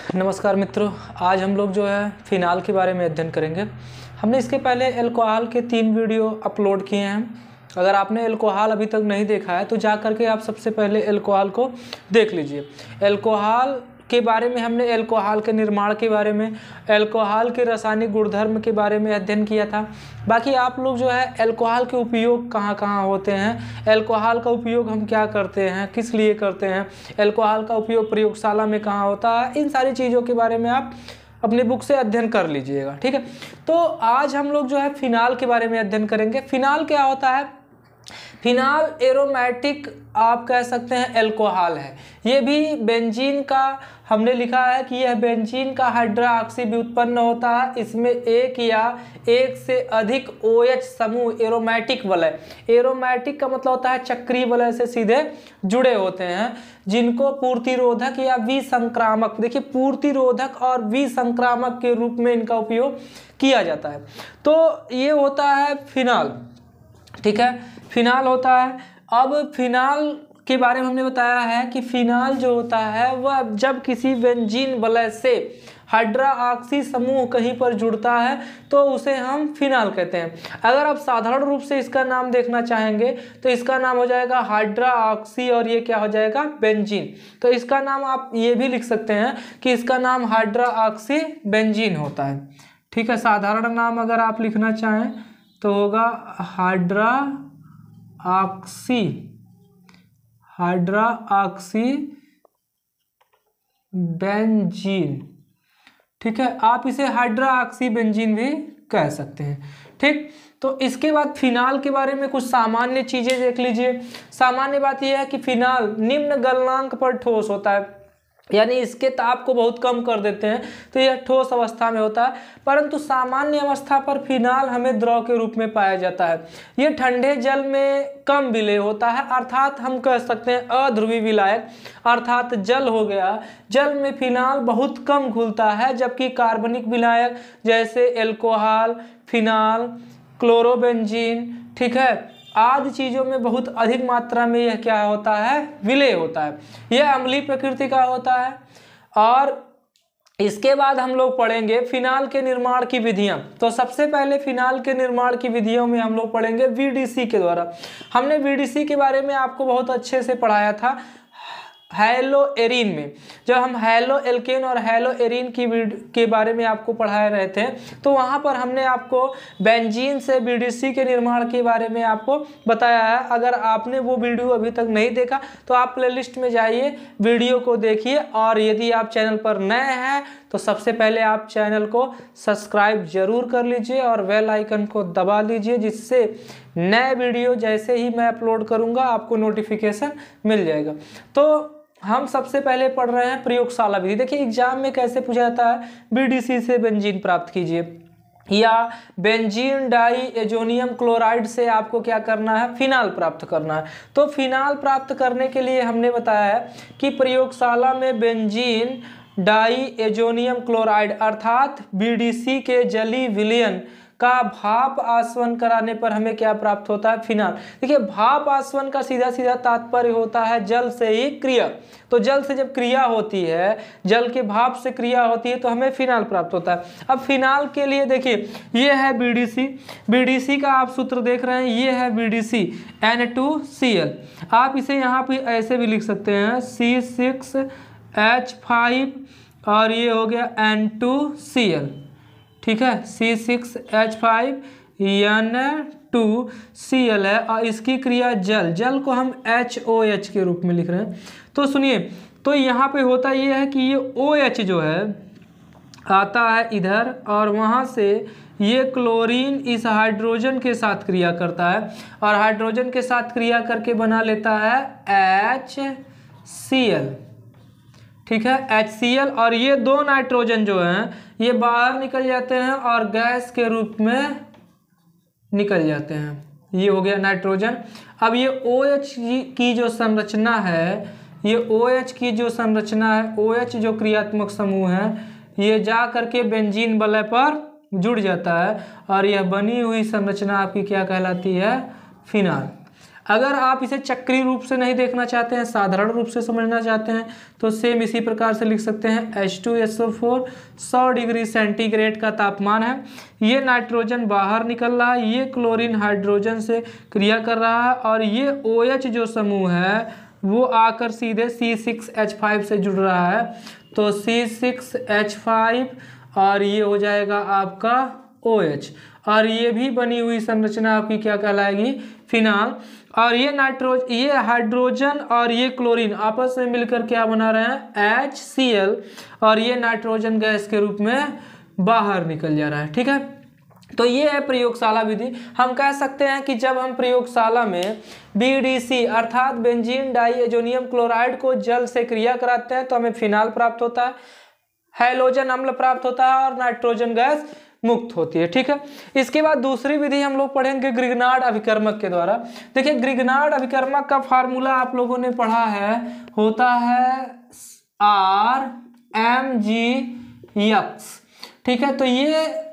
नमस्कार मित्रों, आज हम लोग जो है फिनाल के बारे में अध्ययन करेंगे। हमने इसके पहले अल्कोहल के 3 वीडियो अपलोड किए हैं। अगर आपने अल्कोहल अभी तक नहीं देखा है तो जा करके आप सबसे पहले अल्कोहल को देख लीजिए। अल्कोहल के बारे में हमने अल्कोहल के निर्माण के बारे में, अल्कोहल के रासायनिक गुणधर्म के बारे में अध्ययन किया था। बाकी आप लोग जो है अल्कोहल के उपयोग कहाँ कहाँ होते हैं, अल्कोहल का उपयोग हम क्या करते हैं, किस लिए करते हैं, अल्कोहल का उपयोग प्रयोगशाला में कहाँ होता है, इन सारी चीज़ों के बारे में आप अपने बुक से अध्ययन कर लीजिएगा। ठीक है, तो आज हम लोग जो है फिनाल के बारे में अध्ययन करेंगे। फिनाल क्या होता है? फिनाल एरोमेटिक आप कह सकते हैं अल्कोहल है। ये भी बेंजीन का हमने लिखा है कि यह बेंजीन का हाइड्रोक्सी व्युत्पन्न होता है। इसमें एक या एक से अधिक OH समूह एरोमेटिक वलय, एरोमेटिक का मतलब होता है चक्रीय वलय से सीधे जुड़े होते हैं, जिनको पूर्तिरोधक या विसंक्रामक, देखिए पूर्तिरोधक और विसंक्रामक के रूप में इनका उपयोग किया जाता है। तो ये होता है फिनाल। ठीक है, फिनाल होता है। अब फिनाल के बारे में हमने बताया है कि फिनाल जो होता है वह जब किसी बेंजीन वलय से हाइड्रोक्सी समूह कहीं पर जुड़ता है तो उसे हम फिनाल कहते हैं। अगर आप साधारण रूप से इसका नाम देखना चाहेंगे तो इसका नाम हो जाएगा हाइड्रोक्सी और ये क्या हो जाएगा? बेंजीन। तो इसका नाम आप ये भी लिख सकते हैं कि इसका नाम हाइड्रोक्सी बेंजीन होता है। ठीक है, साधारण नाम अगर आप लिखना चाहें तो होगा हाइड्रोक्सी बेंजीन। ठीक है, आप इसे हाइड्रोक्सी बेंजीन भी कह सकते हैं। ठीक, तो इसके बाद फिनाल के बारे में कुछ सामान्य चीजें देख लीजिए। सामान्य बात यह है कि फिनाल निम्न गलनांक पर ठोस होता है, यानी इसके ताप को बहुत कम कर देते हैं तो यह ठोस अवस्था में होता है। परंतु सामान्य अवस्था पर फिनाल हमें द्रव के रूप में पाया जाता है। यह ठंडे जल में कम विलेय होता है, अर्थात हम कह सकते हैं अध्रुवी विलायक, अर्थात जल हो गया, जल में फिनाल बहुत कम घुलता है, जबकि कार्बनिक विलायक जैसे अल्कोहल, फिनाल, क्लोरोबेंजीन, ठीक है, आदि चीज़ों में बहुत अधिक मात्रा में यह क्या होता है? विलेय होता है। यह अम्लीय प्रकृति का होता है। और इसके बाद हम लोग पढ़ेंगे फिनाल के निर्माण की विधियां। तो सबसे पहले फिनाल के निर्माण की विधियों में हम लोग पढ़ेंगे VDC के द्वारा। हमने VDC के बारे में आपको बहुत अच्छे से पढ़ाया था हैलो एरीन में। जब हम हैलो एल्केन और हैलो एरीन के बारे में आपको पढ़ा रहे थे तो वहाँ पर हमने आपको बेंजीन से VDC के निर्माण के बारे में आपको बताया है। अगर आपने वो वीडियो अभी तक नहीं देखा तो आप प्लेलिस्ट में जाइए, वीडियो को देखिए। और यदि आप चैनल पर नए हैं तो सबसे पहले आप चैनल को सब्सक्राइब जरूर कर लीजिए और बेल आइकन को दबा लीजिए, जिससे नए वीडियो जैसे ही मैं अपलोड करूँगा आपको नोटिफिकेशन मिल जाएगा। तो हम सबसे पहले पढ़ रहे हैं प्रयोगशाला विधि। देखिए एग्जाम में कैसे पूछा जाता है, VDC से बेंजीन प्राप्त कीजिए या बेंजीन डाई एजोनियम क्लोराइड से आपको क्या करना है? फिनाल प्राप्त करना है। तो फिनाल प्राप्त करने के लिए हमने बताया है कि प्रयोगशाला में बेंजीन डाई एजोनियम क्लोराइड अर्थात VDC के जलीय विलयन का भाप आसवन कराने पर हमें क्या प्राप्त होता है? फिनाल। देखिए भाप आसवन का सीधा सीधा तात्पर्य होता है जल से ही क्रिया। तो जल से जब क्रिया होती है, जल के भाप से क्रिया होती है तो हमें फिनाल प्राप्त होता है। अब फिनाल के लिए देखिए ये है VDC का आप सूत्र देख रहे हैं, ये है VDC N2Cl। आप इसे यहाँ पे ऐसे भी लिख सकते हैं C6H5 और ये हो गया N2Cl। ठीक है, C6H5N2Cl है और इसकी क्रिया जल को हम HOH के रूप में लिख रहे हैं। तो सुनिए, तो यहाँ पे होता ये है कि ये OH जो है आता है इधर और वहाँ से ये क्लोरीन इस हाइड्रोजन के साथ क्रिया करता है और हाइड्रोजन के साथ क्रिया करके बना लेता है HCl। ठीक है, HCl, और ये 2 नाइट्रोजन जो हैं ये बाहर निकल जाते हैं और गैस के रूप में निकल जाते हैं। ये हो गया नाइट्रोजन। अब ये OH की जो संरचना है, ये OH की जो संरचना है, OH जो क्रियात्मक समूह है, ये जा करके बेंजीन वलय पर जुड़ जाता है और यह बनी हुई संरचना आपकी क्या कहलाती है? फिनाल। अगर आप इसे चक्रीय रूप से नहीं देखना चाहते हैं, साधारण रूप से समझना चाहते हैं, तो सेम इसी प्रकार से लिख सकते हैं H2SO4 100 डिग्री सेंटीग्रेड का तापमान है, ये नाइट्रोजन बाहर निकल रहा है, ये क्लोरीन हाइड्रोजन से क्रिया कर रहा है और ये OH जो समूह है वो आकर सीधे C6H5 से जुड़ रहा है, तो C6H5 और ये हो जाएगा आपका OH और ये भी बनी हुई संरचना आपकी क्या कहलाएगी, फिनाल। और ये हाइड्रोजन और ये क्लोरीन आपस में मिलकर क्या बना रहे हैं, HCl, और ये नाइट्रोजन गैस के रूप में बाहर निकल जा रहा है। ठीक है, तो ये है प्रयोगशाला विधि। हम कह सकते हैं कि जब हम प्रयोगशाला में BDC अर्थात बेंजीन डाइएजोनियम क्लोराइड को जल से क्रिया कराते हैं तो हमें फिनाल प्राप्त होता है, हैलोजन अम्ल प्राप्त होता है और नाइट्रोजन गैस मुक्त होती है। ठीक है, इसके बाद दूसरी विधि हम लोग पढ़ेंगे ग्रिग्नार्ड अभिकर्मक के द्वारा। देखिए, ग्रिग्नार्ड अभिकर्मक का फार्मूला आप लोगों ने पढ़ा है, होता है RMgX। ठीक है, तो ये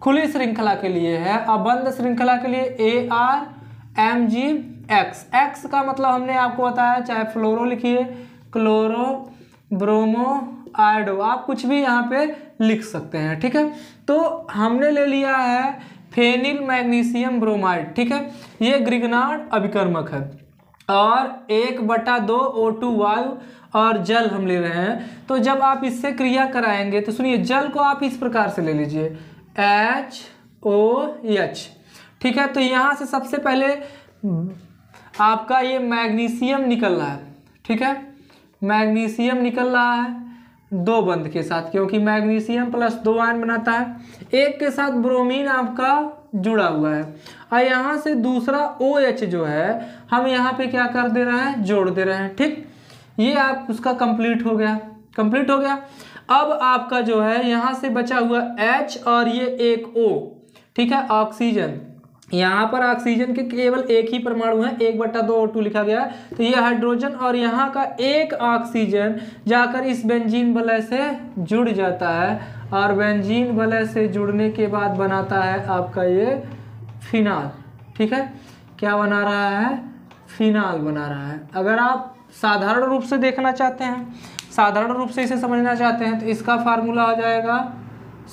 खुली श्रृंखला के लिए है, अब बंद श्रृंखला के लिए ARMgX। X का मतलब हमने आपको बताया, चाहे फ्लोरो लिखिए, क्लोरो, ब्रोमो, आयोडो, आप कुछ भी यहाँ पे लिख सकते हैं। ठीक है, तो हमने ले लिया है फेनिल मैग्नीशियम ब्रोमाइड। ठीक है, ये ग्रिग्नार्ड अभिकर्मक है और 1/2 O2 वायु और जल हम ले रहे हैं। तो जब आप इससे क्रिया कराएंगे तो सुनिए, जल को आप इस प्रकार से ले लीजिए HOH। ठीक है, तो यहाँ से सबसे पहले आपका ये मैग्नीशियम निकल रहा है। ठीक है, मैग्नीशियम निकल रहा है 2 बंध के साथ, क्योंकि मैग्नीशियम प्लस 2 आयन बनाता है, एक के साथ ब्रोमीन आपका जुड़ा हुआ है और यहाँ से दूसरा OH जो है हम यहाँ पे क्या कर दे रहे हैं, जोड़ दे रहे हैं। ठीक, ये आप उसका कंप्लीट हो गया, कंप्लीट हो गया। अब आपका जो है यहाँ से बचा हुआ H और ये एक O। ठीक है, ऑक्सीजन, यहाँ पर ऑक्सीजन के केवल एक ही परमाणु है, 1/2 O2 लिखा गया है, तो ये हाइड्रोजन और यहाँ का एक ऑक्सीजन जाकर इस बेंजीन वलय से जुड़ जाता है और बेंजीन वलय से जुड़ने के बाद बनाता है आपका ये फिनाल। ठीक है, क्या बना रहा है, फिनाल बना रहा है। अगर आप साधारण रूप से देखना चाहते हैं, साधारण रूप से इसे समझना चाहते हैं, तो इसका फार्मूला हो जाएगा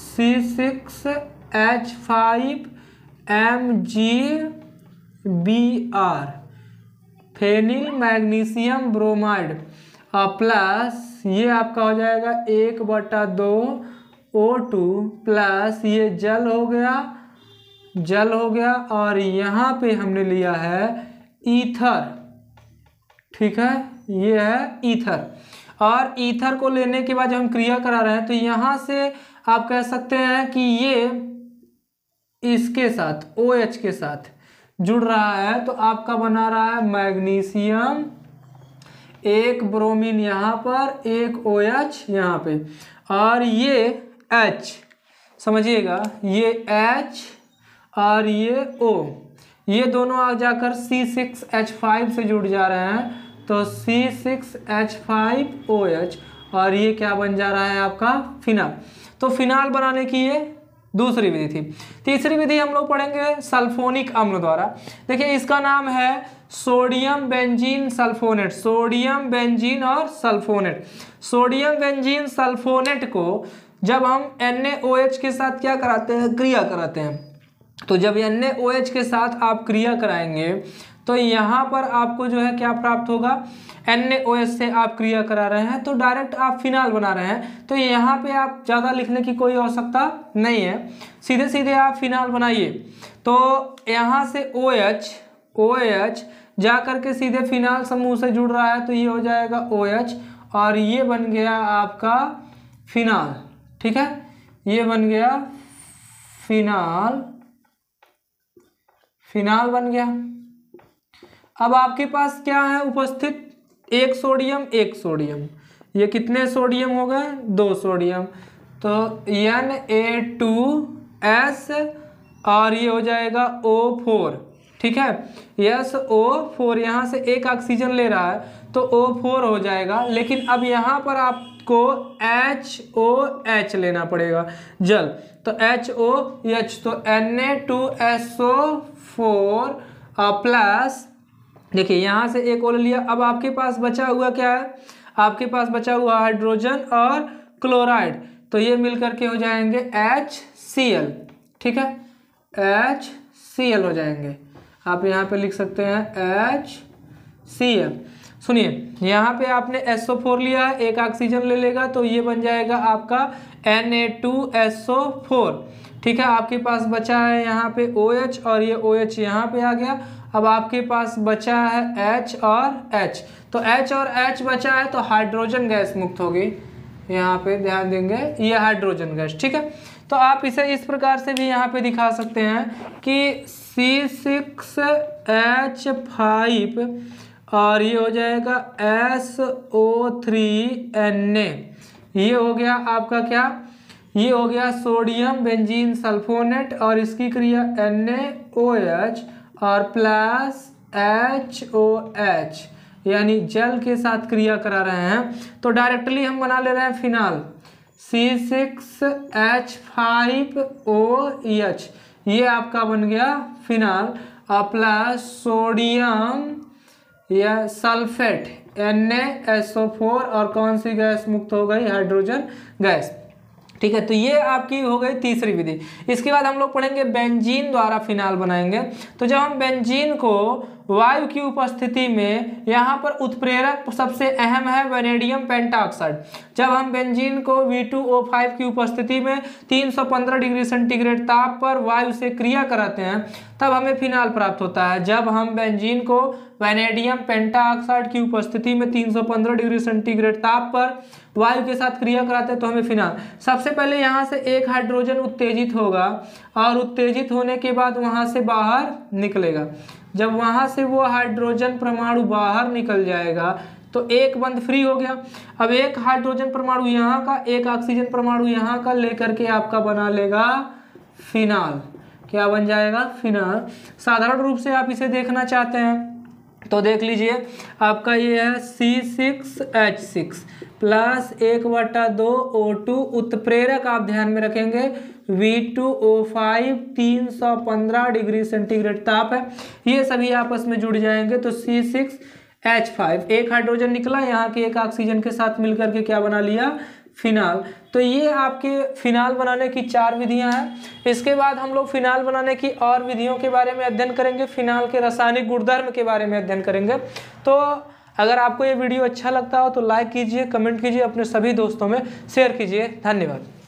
C6H5MgBr, phenyl magnesium bromide, plus ये आपका हो जाएगा 1/2 O2 प्लस ये जल हो गया, जल हो गया और यहाँ पे हमने लिया है ईथर। ठीक है, ये है ईथर और ईथर को लेने के बाद जब हम क्रिया करा रहे हैं तो यहाँ से आप कह सकते हैं कि ये इसके साथ OH के साथ जुड़ रहा है, तो आपका बना रहा है मैग्नीशियम, एक ब्रोमीन यहाँ पर, एक OH यहाँ पे और ये H, समझिएगा, ये H और ये O, ये दोनों आ जाकर C6H5 से जुड़ जा रहे हैं, तो C6H5OH और ये क्या बन जा रहा है आपका फिनाल। तो फिनाल बनाने की ये दूसरी विधि थी। तीसरी विधि हम लोग पढ़ेंगे सल्फोनिक अम्ल द्वारा। देखिए, इसका नाम है sodium benzene sulphonate, sodium benzene और सल्फोनेट। सोडियम बेंजीन सल्फोनेट को जब हम NaOH के साथ क्या कराते हैं, क्रिया कराते हैं, तो जब NaOH के साथ आप क्रिया कराएंगे तो यहाँ पर आपको जो है क्या प्राप्त होगा, NaOH से आप क्रिया करा रहे हैं तो डायरेक्ट आप फिनाल बना रहे हैं, तो यहाँ पे आप ज़्यादा लिखने की कोई आवश्यकता नहीं है, सीधे सीधे आप फिनाल बनाइए। तो यहाँ से OH जा करके सीधे फिनाल समूह से जुड़ रहा है, तो ये हो जाएगा OH और ये बन गया आपका फिनाल। ठीक है, ये बन गया फिनाल, फिनाल बन गया। अब आपके पास क्या है उपस्थित, एक सोडियम, एक सोडियम, ये कितने सोडियम हो गए, 2 सोडियम, तो Na2S और ये हो जाएगा O4। ठीक है, SO4, यहाँ से एक ऑक्सीजन ले रहा है तो O4 हो जाएगा, लेकिन अब यहाँ पर आपको HOH लेना पड़ेगा, जल, तो HOH, तो Na2SO4 प्लस देखिए यहाँ से एक और लिया। अब आपके पास बचा हुआ क्या है, आपके पास बचा हुआ हाइड्रोजन और क्लोराइड, तो ये मिलकर के हो जाएंगे HCl। ठीक है, HCl हो जाएंगे। आप यहाँ पे लिख सकते हैं HCl। सुनिए यहाँ पे आपने SO4 लिया है, एक ऑक्सीजन ले लेगा तो ये बन जाएगा आपका Na2SO4। ठीक है, आपके पास बचा है यहाँ पे OH और ये OH यहाँ पे आ गया। अब आपके पास बचा है H और H, तो H और H बचा है तो हाइड्रोजन गैस मुक्त होगी। यहाँ पे ध्यान देंगे, ये हाइड्रोजन गैस। ठीक है, तो आप इसे इस प्रकार से भी यहाँ पे दिखा सकते हैं कि C6H5 और ये हो जाएगा SO3Na। ये हो गया आपका क्या, ये हो गया सोडियम बेंजीन सल्फोनेट और इसकी क्रिया NaOH और प्लस HOH, यानी जल के साथ क्रिया करा रहे हैं, तो डायरेक्टली हम बना ले रहे हैं फिनाल C6H5OH, ये आपका बन गया फिनाल और प्लस सोडियम या सल्फेट NaSO4 और कौन सी गैस मुक्त हो गई, हाइड्रोजन गैस। ठीक है, तो ये आपकी हो गई तीसरी विधि। इसके बाद हम लोग पढ़ेंगे बेंजीन द्वारा फिनाल बनाएंगे। तो जब हम बेंजीन को वायु की उपस्थिति में, यहाँ पर उत्प्रेरक सबसे अहम है वैनेडियम पेंटाऑक्साइड। जब हम बेंजीन को V2O5 की उपस्थिति में 315 डिग्री सेंटीग्रेड ताप पर वायु से क्रिया कराते हैं तब हमें फिनाल प्राप्त होता है। जब हम बेंजीन को वैनेडियम पेंटाऑक्साइड की उपस्थिति में 315 डिग्री सेंटीग्रेड ताप पर वायु के साथ क्रिया कराते हैं तो हमें फिनाल। सबसे पहले यहाँ से एक हाइड्रोजन उत्तेजित होगा और उत्तेजित होने के बाद वहाँ से बाहर निकलेगा। जब वहाँ से वो हाइड्रोजन परमाणु बाहर निकल जाएगा तो एक बंद फ्री हो गया। अब एक हाइड्रोजन परमाणु यहाँ का, एक ऑक्सीजन परमाणु यहाँ का लेकर के आपका बना लेगा फिनाल। क्या बन जाएगा, फिनाल। साधारण रूप से आप इसे देखना चाहते हैं तो देख लीजिए, आपका ये है C6H6 प्लस 1/2 O2, उत्प्रेरक आप ध्यान में रखेंगे V2O5 315 डिग्री सेंटीग्रेड ताप है, ये सभी आपस में जुड़ जाएंगे तो C6H5, एक हाइड्रोजन निकला, यहाँ के एक ऑक्सीजन के साथ मिलकर के क्या बना लिया, फिनाल। तो ये आपके फिनाल बनाने की 4 विधियां हैं। इसके बाद हम लोग फिनाल बनाने की और विधियों के बारे में अध्ययन करेंगे, फिनाल के रासायनिक गुणधर्म के बारे में अध्ययन करेंगे। तो अगर आपको ये वीडियो अच्छा लगता हो तो लाइक कीजिए, कमेंट कीजिए, अपने सभी दोस्तों में शेयर कीजिए। धन्यवाद।